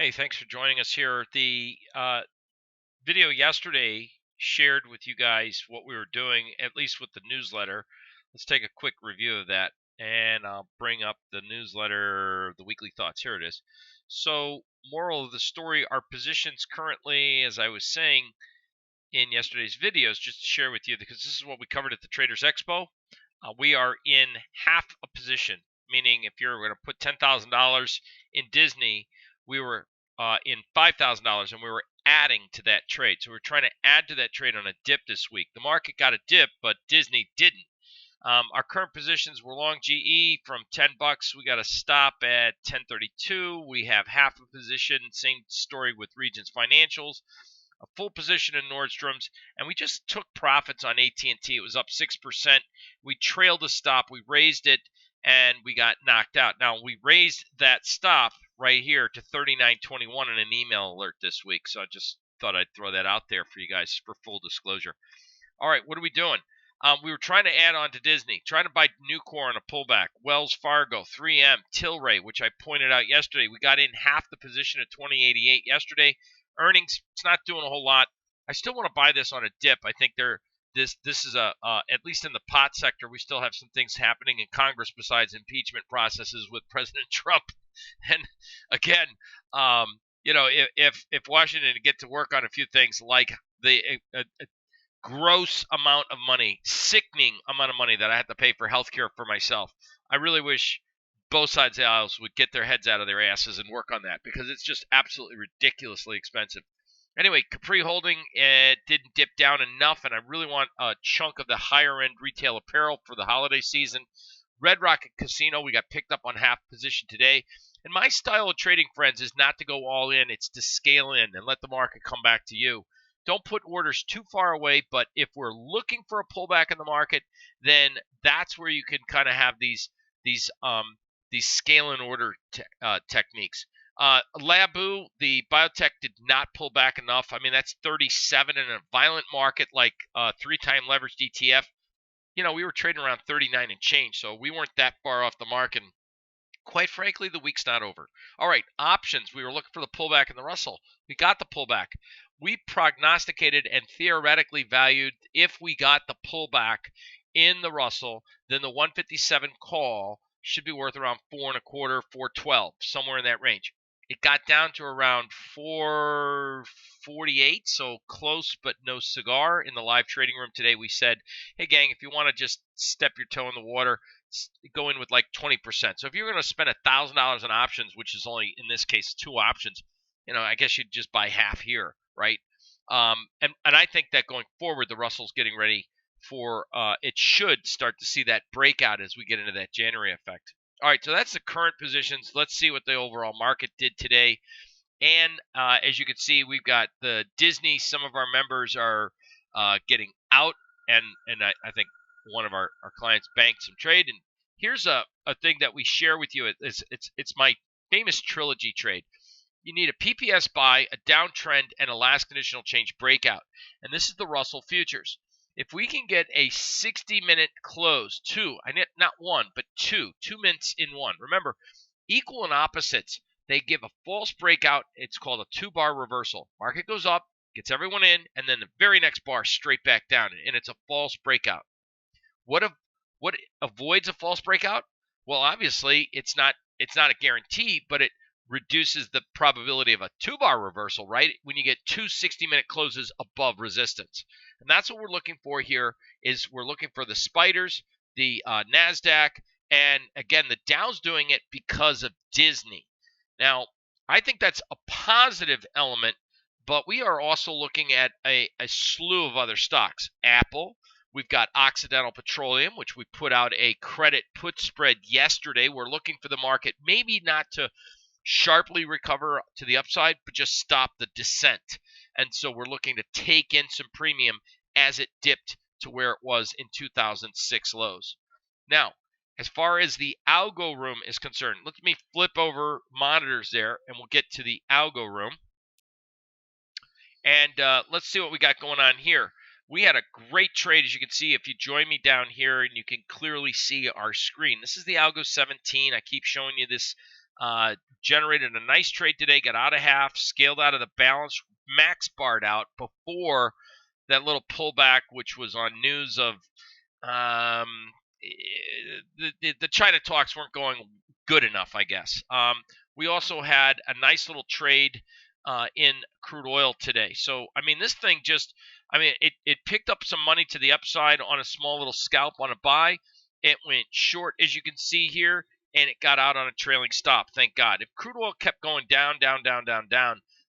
Hey, thanks for joining us here. The video yesterday shared with you guys what we were doing, at least with the newsletter. Let's take a quick review of that, and I'll bring up the newsletter, the weekly thoughts. Here it is. So, moral of the story, our positions currently, as I was saying in yesterday's videos, just to share with you, because this is what we covered at the Traders Expo. We are in half a position, meaning if you're going to put $10,000 in Disney, we were in $5,000, and we were adding to that trade. So we're trying to add to that trade on a dip this week. The market got a dip, but Disney didn't. Our current positions were long GE from 10 bucks. We got a stop at 10.32. We have half a position. Same story with Regions Financials. A full position in Nordstrom's, and we just took profits on AT&T. It was up 6%. We trailed the stop. We raised it, and we got knocked out. Now, we raised that stop right here to 39.21 in an email alert this week, so I just thought I'd throw that out there for you guys for full disclosure. All right, what are we doing? We were trying to add on to Disney, trying to buy Nucor on a pullback, Wells Fargo, 3M, Tilray, which I pointed out yesterday. We got in half the position at 2088 yesterday. Earnings, it's not doing a whole lot. I still want to buy this on a dip. I think this is at least in the pot sector, we still have some things happening in Congress besides impeachment processes with President Trump. And again, if Washington could get to work on a few things like the gross amount of money, sickening amount of money that I have to pay for healthcare for myself. I really wish both sides of the aisles would get their heads out of their asses and work on that, because it's just absolutely ridiculously expensive. Anyway, Capri Holding didn't dip down enough, and I really want a chunk of the higher end retail apparel for the holiday season. Red Rocket Casino, we got picked up on half position today. And my style of trading, friends, is not to go all in. It's to scale in and let the market come back to you. Don't put orders too far away, but if we're looking for a pullback in the market, then that's where you can kind of have these scale and order techniques. Labu, the biotech, did not pull back enough. I mean, that's 37 in a violent market like 3-time leveraged ETF. We were trading around 39 and change, so we weren't that far off the mark. And quite frankly, the week's not over. All right, options. We were looking for the pullback in the Russell. We got the pullback. We prognosticated and theoretically valued if we got the pullback in the Russell, then the 157 call should be worth around 4.25, 412, somewhere in that range. It got down to around 448, so close but no cigar. In the live trading room today, we said, hey, gang, if you want to just step your toe in the water, go in with like 20%. So if you're going to spend $1,000 on options, which is only, in this case, 2 options, I guess you'd just buy half here, right? And I think that going forward, the Russell's getting ready for it should start to see that breakout as we get into that January effect. All right, so that's the current positions. Let's see what the overall market did today. And as you can see, we've got the Disney. Some of our members are getting out, and I think one of our clients banked some trade. And here's a thing that we share with you. It's my famous trilogy trade. You need a PPS buy, a downtrend, and a last conditional change breakout. And this is the Russell futures. If we can get a 60-minute close, not one, but 2 minutes in one. Remember, equal and opposites, they give a false breakout. It's called a 2-bar reversal. Market goes up, gets everyone in, and then the very next bar straight back down, and it's a false breakout. What avoids a false breakout? Well, obviously, it's not a guarantee, but it reduces the probability of a 2-bar reversal, right? When you get 2 60-minute closes above resistance. And that's what we're looking for here, is we're looking for the spiders, the NASDAQ, and again, the Dow's doing it because of Disney. Now, I think that's a positive element, but we are also looking at a slew of other stocks. Apple, we've got Occidental Petroleum, which we put out a credit put spread yesterday. We're looking for the market maybe not to sharply recover to the upside, but just stop the descent. And so we're looking to take in some premium as it dipped to where it was in 2006 lows. Now, as far as the algo room is concerned, let me flip over monitors there, and we'll get to the algo room. And let's see what we got going on here. We had a great trade, as you can see, if you join me down here, and you can clearly see our screen. This is the Algo 17. I keep showing you this Generated a nice trade today, got out of half, scaled out of the balance, max barred out before that little pullback, which was on news of the China talks weren't going good enough, I guess. We also had a nice little trade in crude oil today. So, I mean, this thing just, it picked up some money to the upside on a small little scalp on a buy. It went short, as you can see here, and it got out on a trailing stop. Thank God. If crude oil kept going down,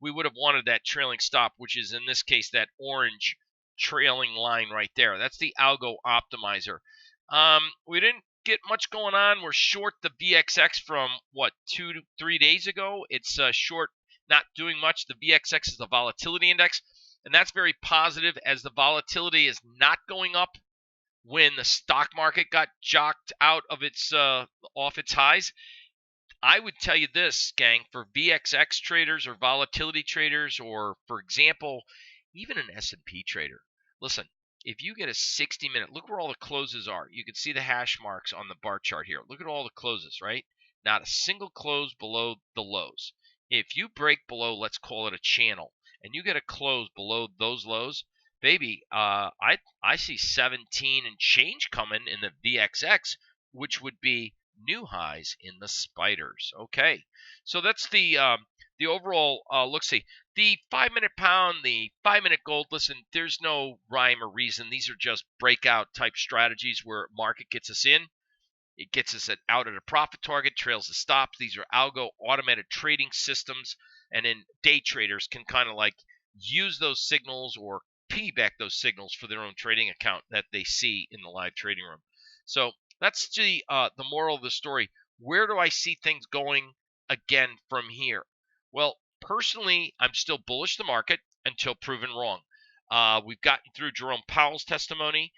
we would have wanted that trailing stop, which is in this case that orange trailing line right there. That's the algo optimizer. We didn't get much going on. We're short the VXX from what, 2 to 3 days ago. It's short, not doing much. The VXX is the volatility index, and that's very positive as the volatility is not going up when the stock market got jocked out of its off its highs. I would tell you this, gang, for VXX traders or volatility traders, or for example, even an S&P trader. Listen, if you get a 60-minute, look where all the closes are. You can see the hash marks on the bar chart here. Look at all the closes, right? Not a single close below the lows. If you break below, let's call it a channel, and you get a close below those lows, baby, I see 17 and change coming in the VXX, which would be new highs in the spiders. Okay, so that's the overall look-see. The 5-minute pound, the 5-minute gold, listen, there's no rhyme or reason. These are just breakout type strategies where market gets us in. It gets us out at a profit target, trails the stops. These are algo automated trading systems, and then day traders can kind of like use those signals or piggyback those signals for their own trading account that they see in the live trading room. So that's the moral of the story. Where do I see things going again from here? Well, personally, I'm still bullish the market until proven wrong. We've gotten through Jerome Powell's testimony.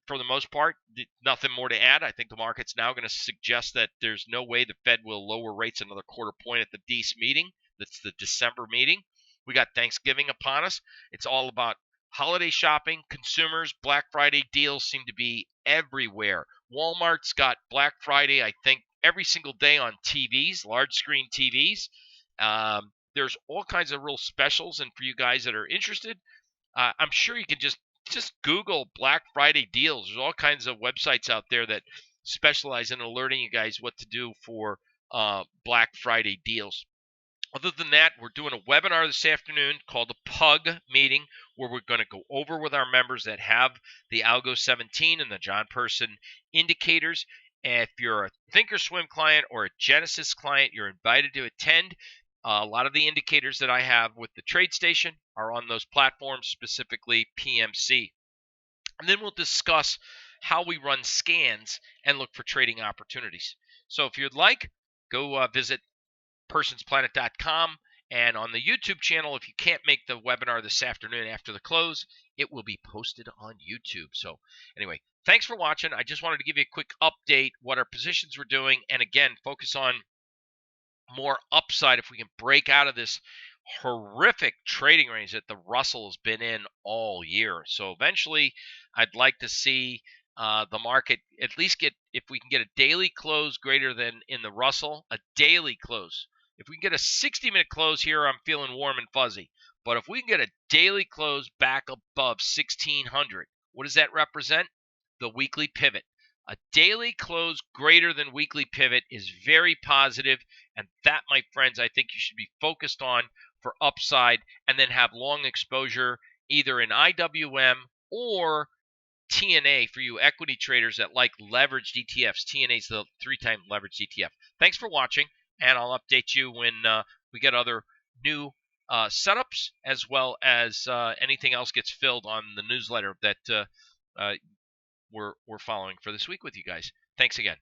For the most part, nothing more to add. I think the market's now going to suggest that there's no way the Fed will lower rates another quarter point at the DC meeting. That's the December meeting. We got Thanksgiving upon us. It's all about holiday shopping, consumers. Black Friday deals seem to be everywhere. Walmart's got Black Friday, I think, every single day on TVs, large screen TVs. There's all kinds of real specials, and for you guys that are interested, I'm sure you can just Google Black Friday deals. There's all kinds of websites out there that specialize in alerting you guys what to do for Black Friday deals. Other than that, we're doing a webinar this afternoon called the PUG meeting, where we're going to go over with our members that have the Algo 17 and the John Person indicators. If you're a Thinkorswim client or a Genesis client, you're invited to attend. A lot of the indicators that I have with the TradeStation are on those platforms, specifically PMC. And then we'll discuss how we run scans and look for trading opportunities. So if you'd like, go visit personsplanet.com, and on the YouTube channel, if you can't make the webinar this afternoon after the close, it will be posted on YouTube. So anyway, thanks for watching. I just wanted to give you a quick update what our positions were doing, and again, focus on more upside if we can break out of this horrific trading range that the Russell has been in all year. So eventually, I'd like to see the market at least get, if we can get a daily close greater than in the Russell, a daily close. If we can get a 60-minute close here, I'm feeling warm and fuzzy. But if we can get a daily close back above 1600, what does that represent? The weekly pivot. A daily close greater than weekly pivot is very positive, and that, my friends, I think you should be focused on for upside, and then have long exposure either in IWM or TNA for you equity traders that like leveraged ETFs. TNA is the 3-time leveraged ETF. Thanks for watching, and I'll update you when we get other new setups, as well as anything else gets filled on the newsletter that we're following for this week with you guys. Thanks again.